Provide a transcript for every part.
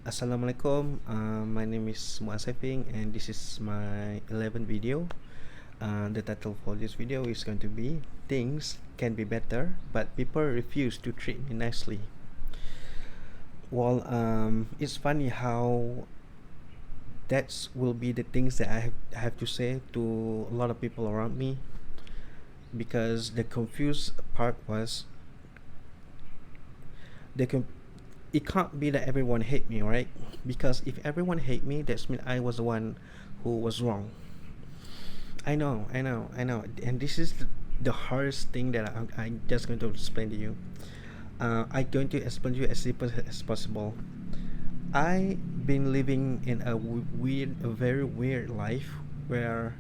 Assalamualaikum. My name is Muaz Saifing, and this is my 11th video. The title for this video is going to be Things Can Be Better, but People Refuse to Treat Me Nicely. It's funny how that will be the things that I have to say to a lot of people around me, because the confused part was the it can't be that everyone hate me, right? Because if everyone hate me, that means I was the one who was wrong. I know, and this is the hardest thing that I'm just going to explain to you. I'm going to explain to you as simple as possible. I've been living in a very weird life where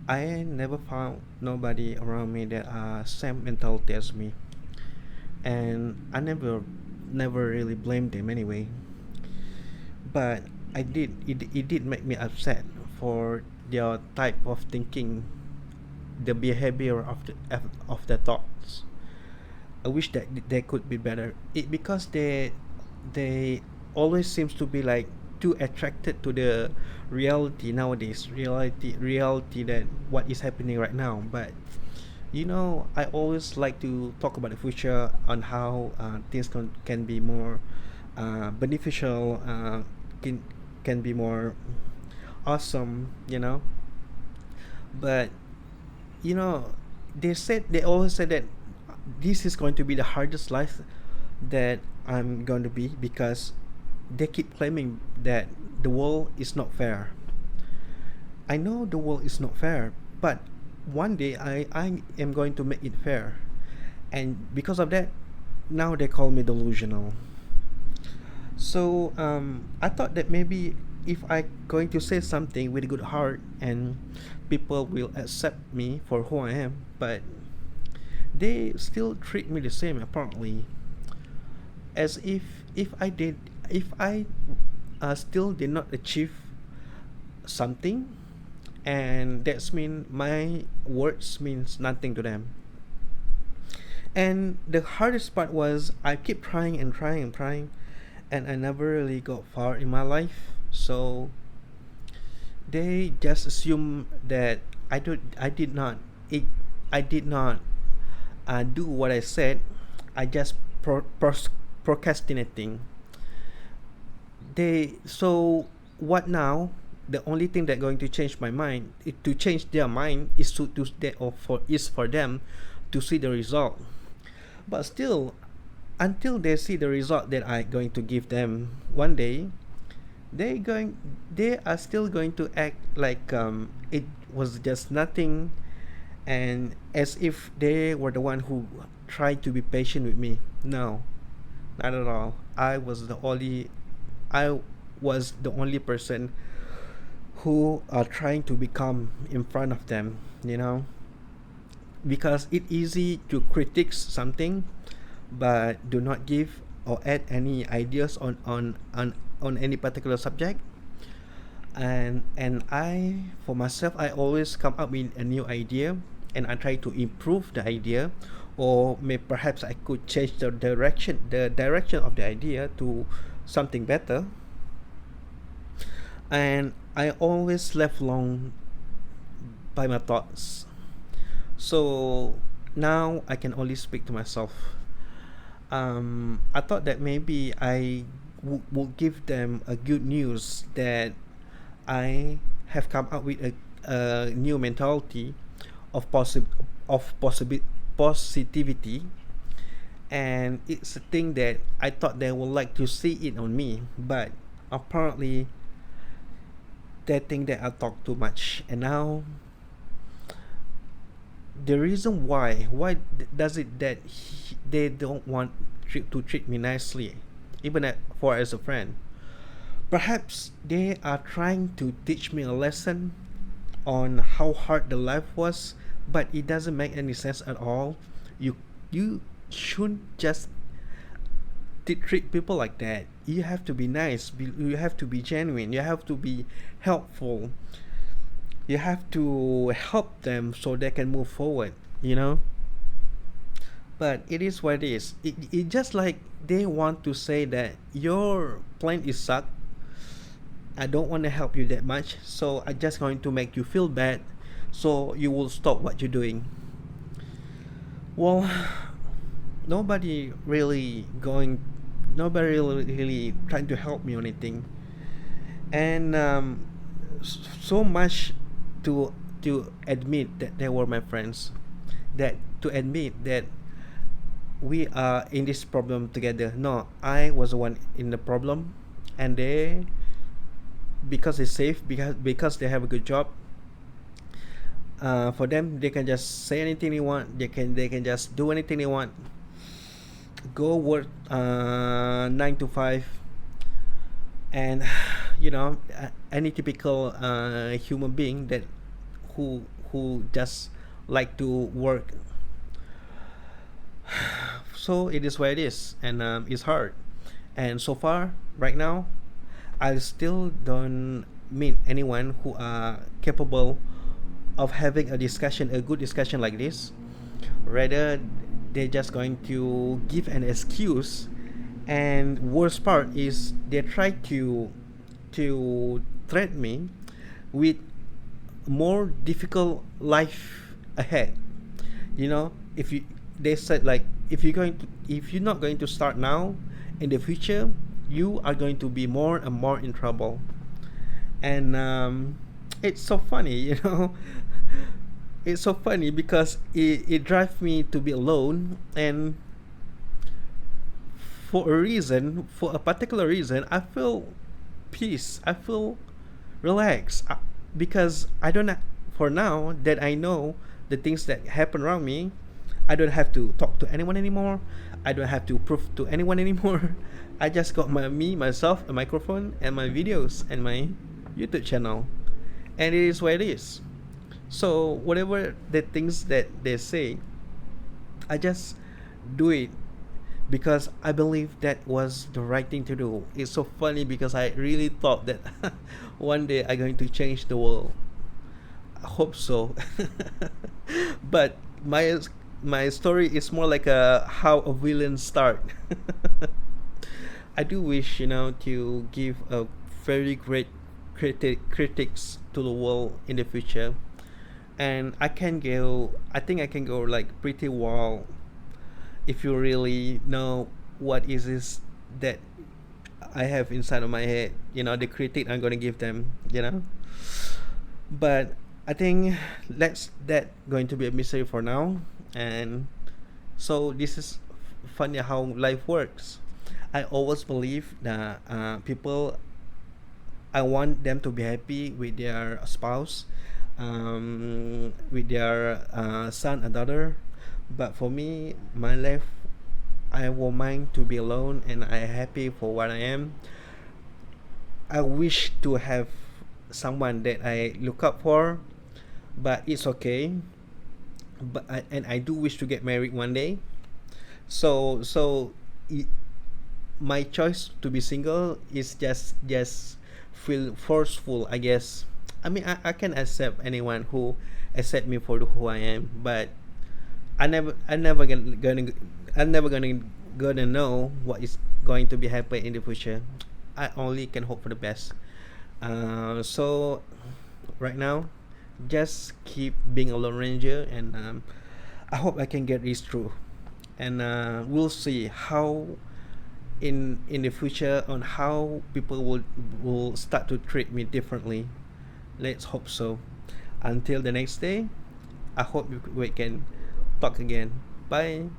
I never found nobody around me that are same mentality as me, and I never really blamed them anyway. But it did make me upset for their type of thinking, the behavior of the thoughts. I wish that they could be better. Because they always seems to be like too attracted to the reality nowadays. Reality that what is happening right now. But I always like to talk about the future on how things can be more beneficial, can can be more awesome. But you know they always said that this is going to be the hardest life that I'm going to be, because they keep claiming that the world is not fair. I know the world is not fair, but one day I am going to make it fair. And because of that, now they call me delusional. So I thought that maybe if I going to say something with a good heart, and people will accept me for who I am, but they still treat me the same apparently, as if I still did not achieve something, and that's mean my words means nothing to them. And the hardest part was I keep trying and trying and trying, and I never really got far in my life. So they just assume that I did not it, I did not do what I said. I just procrastinating. They so what now? The only thing that going to change my mind, to change their mind, is to they, or for is for them to see the result. But still, until they see the result that I going to give them one day, they are still going to act like it was just nothing, and as if they were the one who tried to be patient with me. No, not at all. I was the only person who are trying to become in front of them, because it's easy to critique something, but do not give or add any ideas on any particular subject. And I, for myself, I always come up with a new idea, and I try to improve the idea, or may perhaps I could change the direction of the idea to something better. And I always left alone by my thoughts. So now I can only speak to myself. I thought that maybe I would give them a good news that I have come up with a new mentality of positivity, and it's a thing that I thought they would like to see it on me, but apparently they think that I talk too much. And now the reason why does it that they don't want to treat me nicely, even for as a friend. Perhaps they are trying to teach me a lesson on how hard the life was, but it doesn't make any sense at all. You shouldn't just treat people like that. You have to be nice. You have to be genuine. You have to be helpful. You have to help them so they can move forward. but it is what it is. It just like they want to say that your plan is suck. I don't want to help you that much, so I'm just going to make you feel bad, so you will stop what you're doing. Well, nobody really going, nobody really trying to help me or anything, and so much to admit that they were my friends, that to admit that we are in this problem together. No, I was the one in the problem, and they, because it's safe, because they have a good job, for them they can just say anything they want, they can just do anything they want, go work 9 to 5, and any typical human being that who just like to work. So it is what it is, and it's hard. And so far, right now, I still don't meet anyone who are capable of having a good discussion like this. Rather, they're just going to give an excuse, and worst part is they try to threaten me with more difficult life ahead. If you they said like, if you're not going to start now, in the future you are going to be more and more in trouble. And it's so funny, it's so funny because it drives me to be alone, and for a particular reason, I feel peace, I feel relaxed, because I don't for now that I know the things that happen around me, I don't have to talk to anyone anymore, I don't have to prove to anyone anymore. I just got myself, a microphone, and my videos, and my YouTube channel, and it is what it is. So whatever the things that they say, I just do it because I believe that was the right thing to do. It's so funny because I really thought that one day I'm going to change the world. I hope so. But my story is more like a how a villain start. I do wish, to give a very great critics to the world in the future, and I think I can go like pretty wild if you really know what is this that I have inside of my head. The critic I'm gonna give them. But I think that's that going to be a mystery for now. And so this is funny how life works. I always believe that people, I want them to be happy with their spouse, with their son and daughter. But for me, my life, I won't mind to be alone, and I happy for what I am. I wish to have someone that I look up for, but it's okay. And I do wish to get married one day. So it, my choice to be single is just feel forceful, I guess. I mean, I can accept anyone who accept me for who I am, but I never gonna gonna know what is going to be happen in the future. I only can hope for the best. So right now, just keep being a lone ranger, and I hope I can get this through. And we'll see how in the future on how people will start to treat me differently. Let's hope so. Until the next day, I hope we can talk again. Bye.